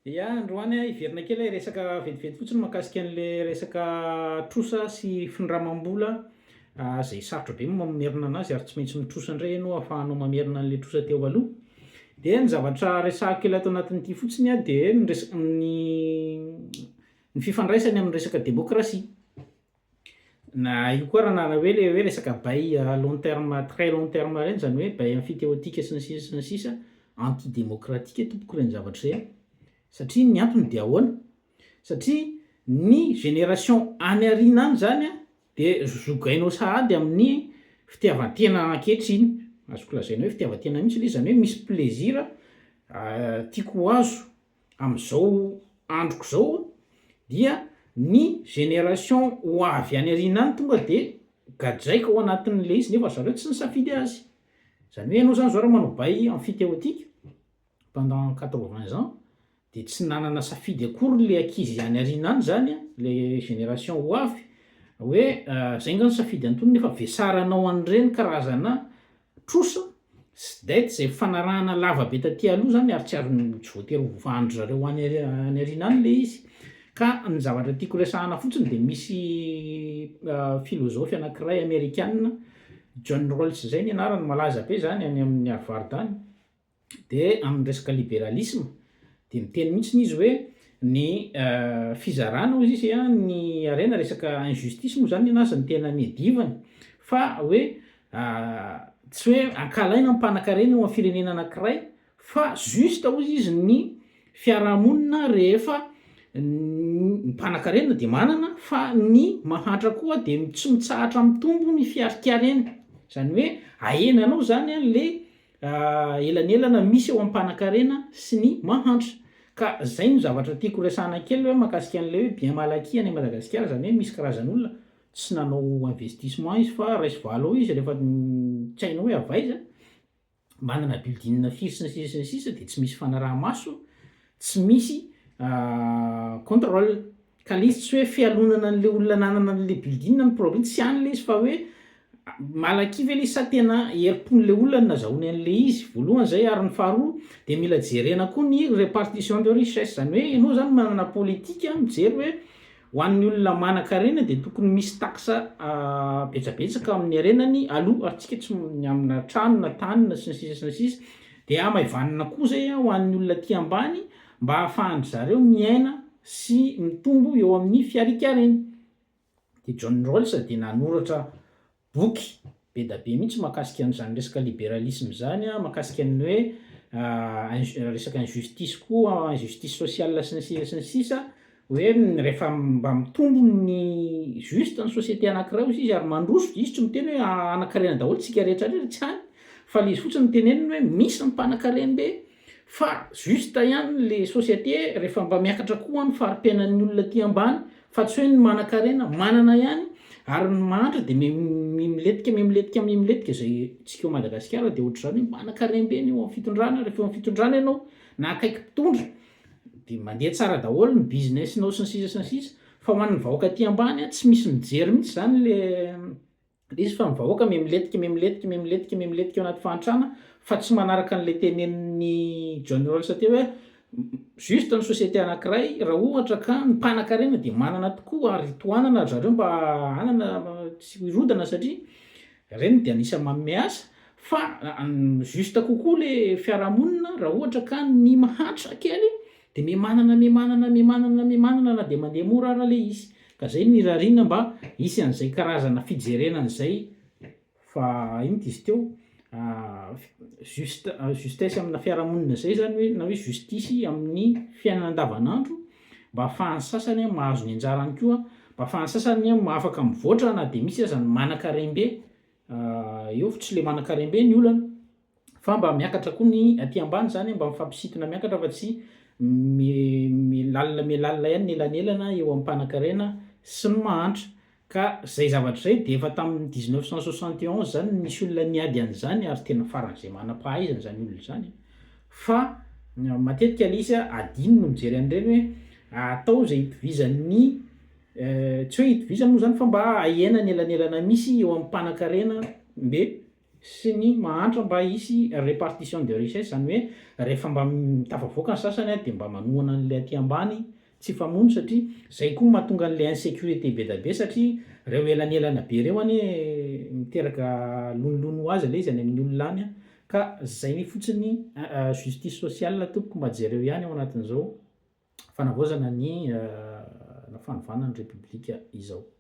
Ya, androany iverina kely resaka vetivety fotsiny mahakasika an'le resaka trosa sy findramam-bola zay sarotra be moa mamerina anazy ary tsy maintsy mitrosa indray ianao ahafahanao mamerina an'le trosa teo aloha. De ny zavatra resahako kely ato anatin'ity fotsiny a de ny fifandraisany amin'ny resaka démocratie. Na io koa raha nana hoe le hoe resaka bay long terme très long terme reny zany hoe bay am'fidéotika sy ny sisa sy ny sisa antidémocratique tompoko reny zavatra zay a. Satria ny antony de ahoana? Satria ny génération any aoriana any zany a de zogainao sahady amin'ny fitiavan-tena ankehitriny. Azoko lazaina hoe fitiavan-tena mihitsy le izy zany hoe misy plaisir tiako ho azo am'zao androko zao dia ny génération ho avy any aoriana any tonga de gadraika ao anatin'le izy nefa zareo tsy nisafidy azy. Zany hoe ianao zany zao raha manao bay am'fidéotika pendant 80 ans de tsy nanana safidy akory le ankizy any aoriana any zany a, le génération ho avy hoe zay nga ny safidy antony nefa vesaranao an'ireny karazana trosa sy daity zay fanarahana lavabe taty aloha zany ary tsy voatery ho vandry zareo any aoriana any le izy. Ka ny zavatra tiako resahana fotsiny de misy filôzôfy anankiray américaine John Rawls zay ny anarany, malaza be zany any amin'ny Harvard any, de amin'ny resaka libéralisme de miteny mihitsiny izy hoe ny fizarana hozy izy a ny harena resaka injustice moa zany anazy ny tena niadivany fa hoe tsy hoe ankalaina mpanankarena eo am'firenena anankiray fa juste hozy izy ny fiarahamonina rehefa mpanankarena de manana fa ny mahatra koa de tsy mitsahatra mitombo ny fiarikarena. Zany hoe ahenanao zany a le elanelana misy eo am'mpanankarena sy ny mahantra. Ka zay no zavatra tiako resahana kely hoe mahakasika an'le hoe bien malaky any Madagasikara zany hoe misy karazan'olona tsy nanao investissement izy fa raisy valo ao izy rehefa tsy hainao hoe avaiza, manana building firy sy ny sisa sy ny sisa de tsy misy fanaraha-maso, tsy misy contrôle. Ka le izy tsy hoe fialonana an'le olona nanana an'le building ny problème, tsy any le izy fa hoe malaky ve le izy sa tena herim-pon'le olona ny nazahoany an'le izy, voalohany zay ary ny faharoa de mila jerena koa ny répartition de richesse. Zany hoe ianao zany manana politika mijery hoe ho an'ny olona manan-karena de tokony misy taxa betsabetsaka amin'ny harenany aloha antsika tsy amina trano na tany na sy ny sisa sy ny sisa de amaivanina koa zay a ho an'ny olona aty ambany mba ahafahany zareo miaina sy mitombo eo amin'ny fiarikareny. De John Rawls de nanoratra boky be da be mihitsy mahakasika an'zany resaka libéralisme zany a, mahakasika ny hoe resaka injustice koa, injustice sociale sy ny sisa sy ny sisa, hoe rehefa mba mitombo ny juste ny société anankiray hozy izy ary mandroso, izy tsy miteny hoe anankarena daholo tsika rehetrarehetra, tsy hany fa le izy fotsiny miteneniny hoe misy ny mpanankarena be fa juste ihany le société rehefa mba miakatra koa ny fari-piainan'ny olona aty ambany fa tsy hoe ny manan-karena manana ihany ary ny mahantra de miletika zay tsika eo Madagasikara de ohatr'izany hoe manan-karena ny eo am'fitondrana rehefa eo am'fitondrana ianao na akaiky mpitondra de mandeha tsara daholo ny businessinao sy ny sisa sy ny sisa fa ho an'ny vahoaka aty ambany a tsy misy mijery mihitsy zany le izy fa ny vahoaka miamiletika eo anaty fahantrana fa tsy manaraka an'le tenenin'ny John Rawls teo hoe juste ny société anankiray raha ohatra ka ny mpanankarena de manana tokoa ary tohanana zareo mba hanana tsy hirodana satria reny de anisany manome asa fa juste kokoa le fiarahamonina raha ohatra ka ny mahantra kely de mimanana na de mandeha mora ara le izy. Ka zay ny rarina mba hisy an'zay karazana fijerenan'zay fa ino izy teo justesse amina fiarahamonina zay zany hoe na hoe justisy amin'ny fiainana andavanandro mba ahafahan'ny sasany mahazo ny anjarany koa, mba ahafahan'ny sasany afaka mivoatra na de misy aza ny manan-karem-be eo fa tsy le manan-karem-be ny olana fa mba miakatra koa ny aty ambany zany mba mifampisintona miakatra fa tsy milalina ihany ny elanelana eo am'mpanankarena sy ny mahantra. Ka zay zavatra zay de efa tamin'ny 1971 zany nisy olona niady an'zany ary tena faran'izay manam-pahaizana zany olona zany fa matetika le izy adino no mijery an'ireny hoe atao zay itovizan'ny tsy hoe itovizany moa zany fa mba ahena ny elanelana misy eo am'mpanankarena mbe sy ny mahantra mba hisy répartition de richesse, zany hoe rehefa mba tafavoaka ny sasany dia mba manohana an'ilay aty ambany tsy famono, satria zay koa mahatonga an'ilay insécurité be da be, satria reo elanelana be reo any miteraka lonolono ho azy le izy any amin'ny olona any ka zay ny fotsiny justice sociale tokony mba jereo ihany ao anatin'izao fanavaozana ny fanovana ny repoblika izao.